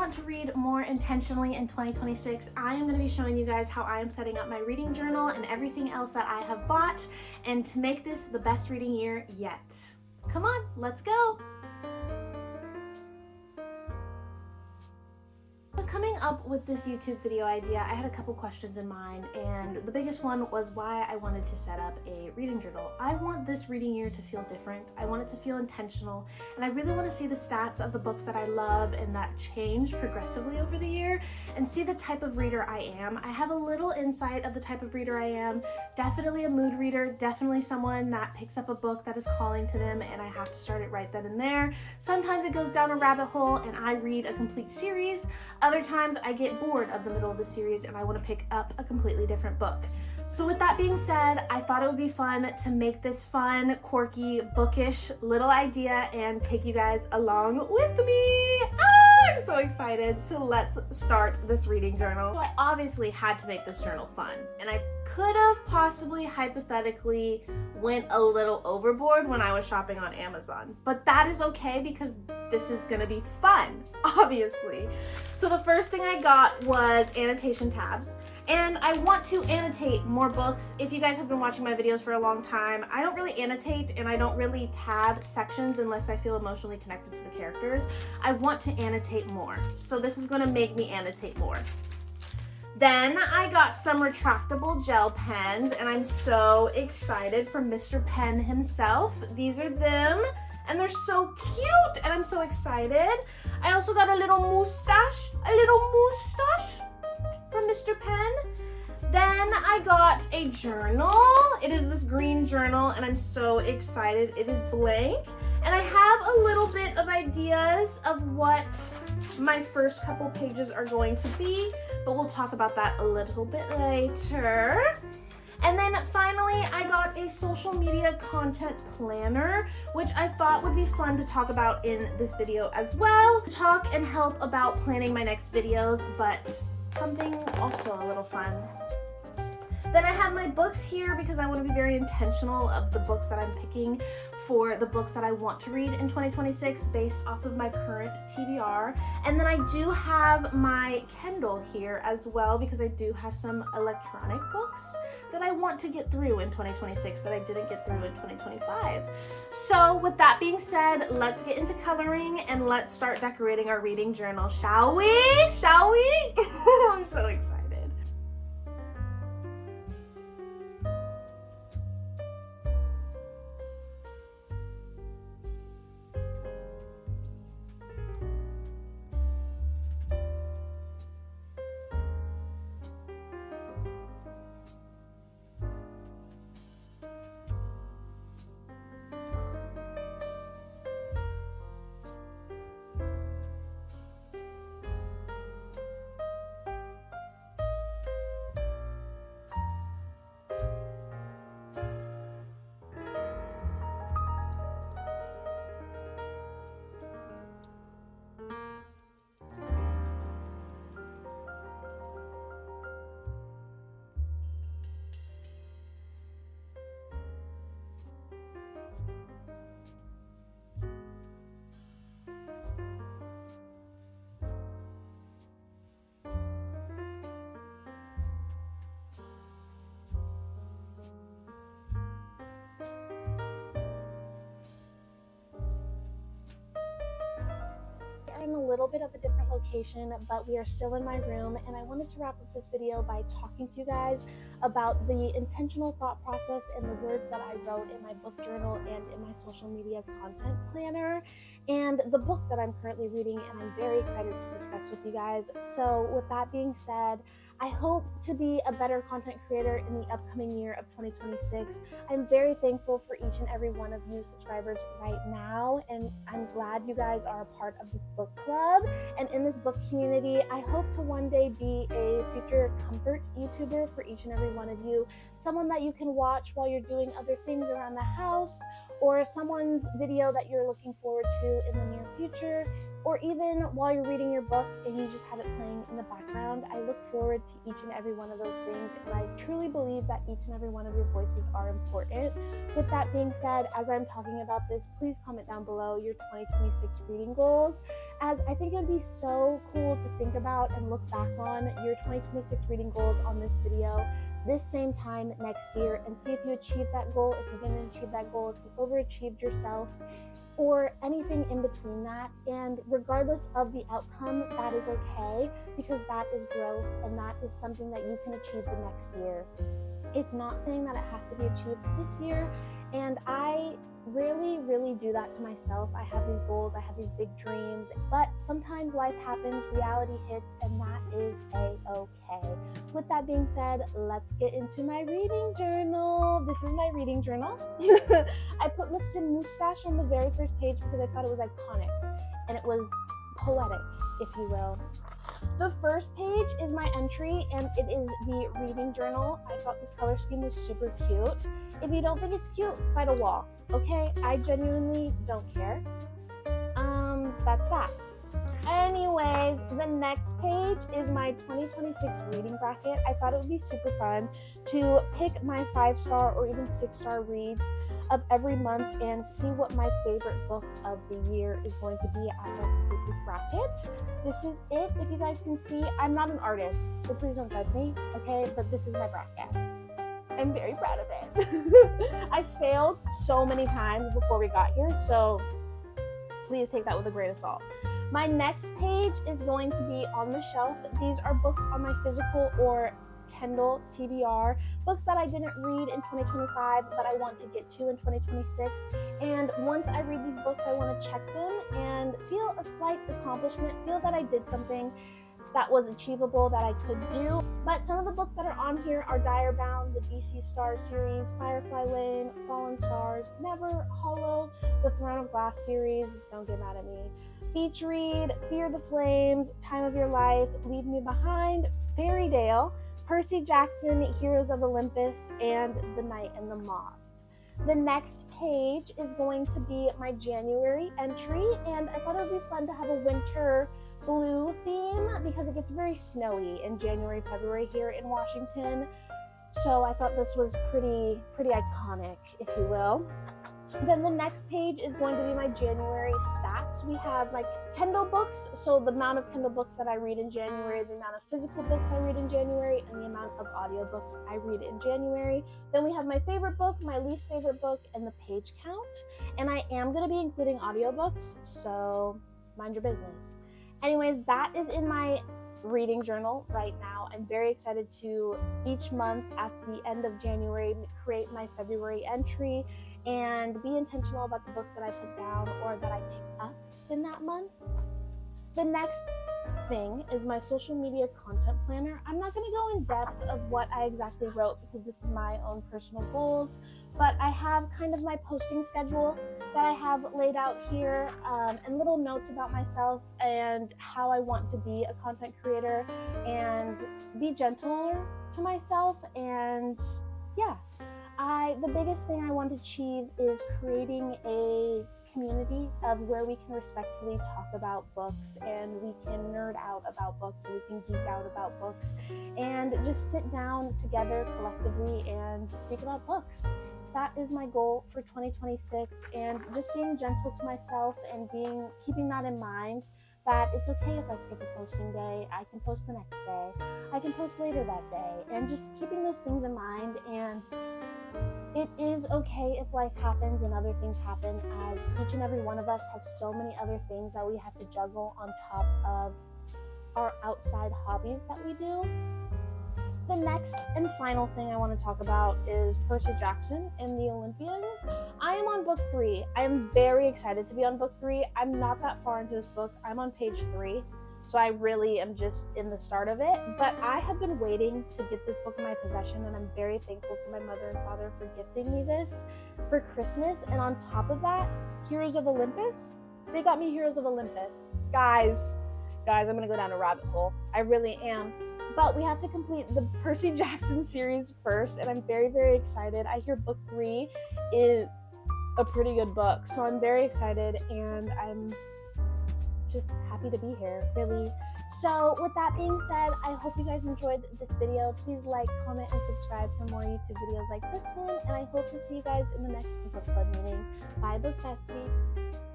want to read more intentionally in 2026, I am going to be showing you guys how I am setting up my reading journal and everything else that I have bought, and to make this the best reading year yet. Come on, let's go! I was coming up with this YouTube video idea, I had a couple questions in mind, and the biggest one was why I wanted to set up a reading journal. I want this reading year to feel different. I want it to feel intentional, and I really want to see the stats of the books that I love and that change progressively over the year, and see the type of reader I am. I have a little insight of the type of reader I am. Definitely a mood reader, definitely someone that picks up a book that is calling to them and I have to start it right then and there. Sometimes it goes down a rabbit hole and I read a complete series. Other times I get bored of the middle of the series and I want to pick up a completely different book. So with that being said, I thought it would be fun to make this fun, quirky, bookish little idea and take you guys along with me. I'm so excited. So let's start this reading journal. So I obviously had to make this journal fun, and I could have possibly hypothetically went a little overboard when I was shopping on Amazon, but that is okay because this is gonna be fun, obviously. So the first thing I got was annotation tabs, and I want to annotate more books. If you guys have been watching my videos for a long time, I don't really annotate and I don't really tab sections unless I feel emotionally connected to the characters. I want to annotate more, so this is gonna make me annotate more. Then I got some retractable gel pens, and I'm so excited from Mr. Pen himself. These are them, and they're so cute, and I'm so excited. I also got a little moustache from Mr. Pen. Then I got a journal. It is this green journal, and I'm so excited. It is blank, and I have a little bit of ideas of what my first couple pages are going to be, but we'll talk about that a little bit later. And then finally, I got a social media content planner, which I thought would be fun to talk about in this video as well. Talk and help about planning my next videos, but something also a little fun. Then I have my books here because I want to be very intentional of the books that I'm picking for the books that I want to read in 2026 based off of my current TBR. And then I do have my Kindle here as well because I do have some electronic books that I want to get through in 2026 that I didn't get through in 2025. So with that being said, let's get into coloring and let's start decorating our reading journal, shall we? Shall we? I'm so excited. In a little bit of a different location, but we are still in my room, and I wanted to wrap up this video by talking to you guys about the intentional thought process and the words that I wrote in my book journal and in my social media content planner, and the book that I'm currently reading, and I'm very excited to discuss with you guys. So with that being said, I hope to be a better content creator in the upcoming year of 2026. I'm very thankful for each and every one of you subscribers right now, and I'm glad you guys are a part of this book club and in this book community. I hope to one day be a future comfort YouTuber for each and every one of you, someone that you can watch while you're doing other things around the house, or someone's video that you're looking forward to in the near future, or even while you're reading your book and you just have it playing in the background. I look forward to each and every one of those things, and I truly believe that each and every one of your voices are important. With that being said, as I'm talking about this, please comment down below your 2026 reading goals, as I think it would be so cool to think about and look back on your 2026 reading goals on this video this same time next year and see if you achieved that goal, if you didn't achieve that goal, if you overachieved yourself, or anything in between that. And regardless of the outcome, that is okay, because that is growth and that is something that you can achieve the next year. It's not saying that it has to be achieved this year, and I really do that to myself. I have these goals, I have these big dreams, but sometimes life happens, reality hits, and that is a-okay. With that being said, let's get into my reading journal. This is my reading journal. I put Mr. Mustache on the very first page because I thought it was iconic and it was poetic, if you will. The first page is my entry, and it is the reading journal. I thought this color scheme was super cute. If you don't think it's cute, fight a wall, okay? I genuinely don't care. That's that. Anyways, the next page is my 2026 reading bracket. I thought it would be super fun to pick my 5-star or even 6-star reads of every month and see what my favorite book of the year is going to be after I complete this bracket. This is it. If you guys can see, I'm not an artist, so please don't judge me, okay? But this is my bracket. I'm very proud of it. I failed so many times before we got here, so please take that with a grain of salt. My next page is going to be on the shelf. These are books on my physical or Kindle TBR, books that I didn't read in 2025 but I want to get to in 2026. And once I read these books, I want to check them and feel a slight accomplishment, feel that I did something that was achievable, that I could do. But some of the books that are on here are Direbound, the DC Stars series, Firefly Lane, Fallen Stars, Never, Hollow, the Throne of Glass series, don't get mad at me, Beach Read, Fear the Flames, Time of Your Life, Leave Me Behind, Fairy-Dale, Percy Jackson, Heroes of Olympus, and The Night and the Moth. The next page is going to be my January entry, and I thought it would be fun to have a winter blue theme because it gets very snowy in January, February here in Washington. So I thought this was pretty iconic, if you will. Then the next page is going to be my January stats. We have my Kindle books, so the amount of Kindle books that I read in January, the amount of physical books I read in January, and the amount of audiobooks I read in January. Then we have my favorite book, my least favorite book, and the page count. And I am going to be including audiobooks, so mind your business. Anyways, that is in my reading journal right now. I'm very excited to each month at the end of January create my February entry and be intentional about the books that I put down or that I pick up in that month. The next thing is my social media content planner. I'm not going to go in depth of what I exactly wrote because this is my own personal goals, but I have kind of my posting schedule that I have laid out here, and little notes about myself and how I want to be a content creator and be gentler to myself. And yeah, the biggest thing I want to achieve is creating a community of where we can respectfully talk about books and we can nerd out about books and we can geek out about books and just sit down together collectively and speak about books. That is my goal for 2026, and just being gentle to myself and keeping that in mind, that it's okay if I skip a posting day, I can post the next day, I can post later that day, and just keeping those things in mind. And it is okay if life happens and other things happen, as each and every one of us has so many other things that we have to juggle on top of our outside hobbies that we do. The next and final thing I want to talk about is Percy Jackson and the Olympians. I am on book 3. I am very excited to be on book 3. I'm not that far into this book. I'm on page 3. So I really am just in the start of it. But I have been waiting to get this book in my possession, and I'm very thankful for my mother and father for gifting me this for Christmas. And on top of that, Heroes of Olympus. They got me Heroes of Olympus. Guys, I'm going to go down a rabbit hole. I really am. But we have to complete the Percy Jackson series first, and I'm very excited. I hear book 3 is a pretty good book. So I'm very excited, and I'm just happy to be here, really. So with that being said, I hope you guys enjoyed this video. Please like, comment, and subscribe for more YouTube videos like this one, and I hope to see you guys in the next book club meeting. Bye, Book Bestie.